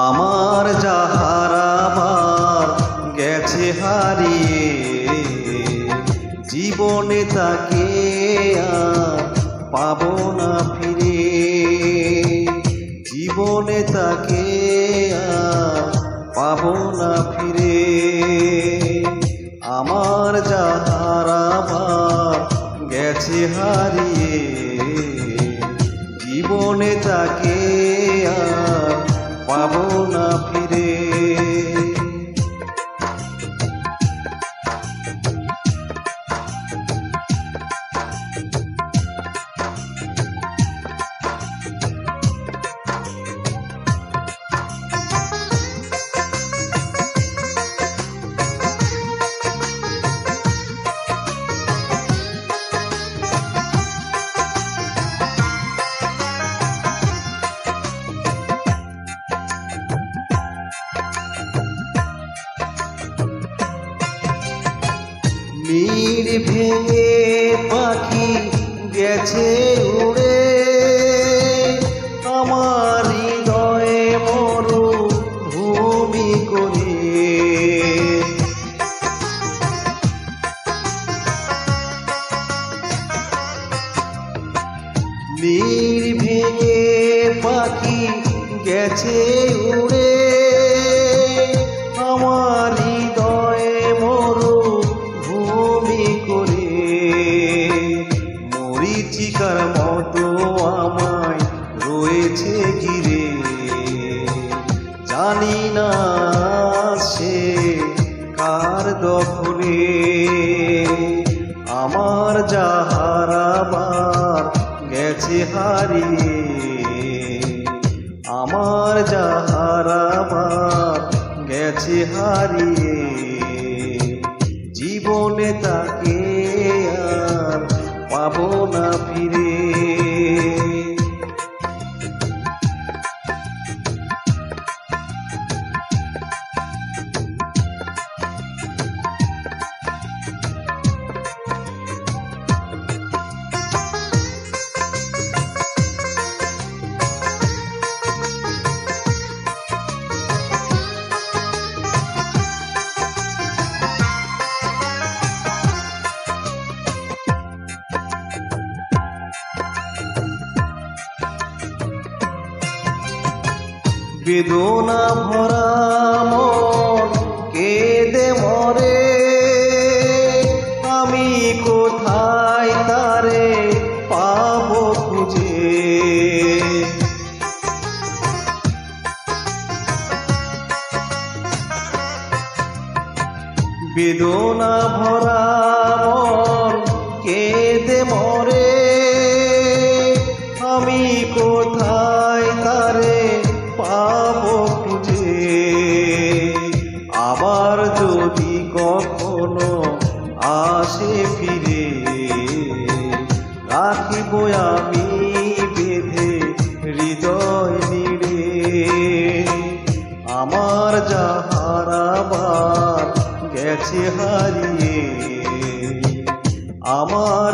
আমার যাহারাবার গেছে হারিয়ে, জীবনে তাকে আর পাবো না ফিরে। জীবনে তাকে আর পাবো না ফিরে। আমার যাহারাবার গেছে হারিয়ে, জীবনে তাকে আর পাবো না ফিরে। নীড় ভেঙে পাখি গেছে উড়ে, আমার হৃদয়ে মরুভূমি করে। নীড় ভেঙে পাখি গেছে উড়ে, আমার হৃদয়ে মরুভূমি করে। মরীচিকার মতো আমায় রয়েছে ঘিরে, জানি না সে কার দখলে। আমার যাহারাবার গেছে হারিয়ে, আমার যাহারাবার গেছে হারিয়ে, জীবনে তাকে আর পাবো না ফিরে। বেদনা ভরা মন কেঁদে মরে, আমি কোথায় তারে পাবো খুঁজে। বেদনা ভরা মন কেঁদে মরে, আমি কোথায় তারে পাবো খুঁজে। আবার যদি কখনো আসে ফিরে, রাখিব আমি বেঁধে হৃদয় নিড়ে। আমার যাহারাবার গেছে হারিয়ে, আমার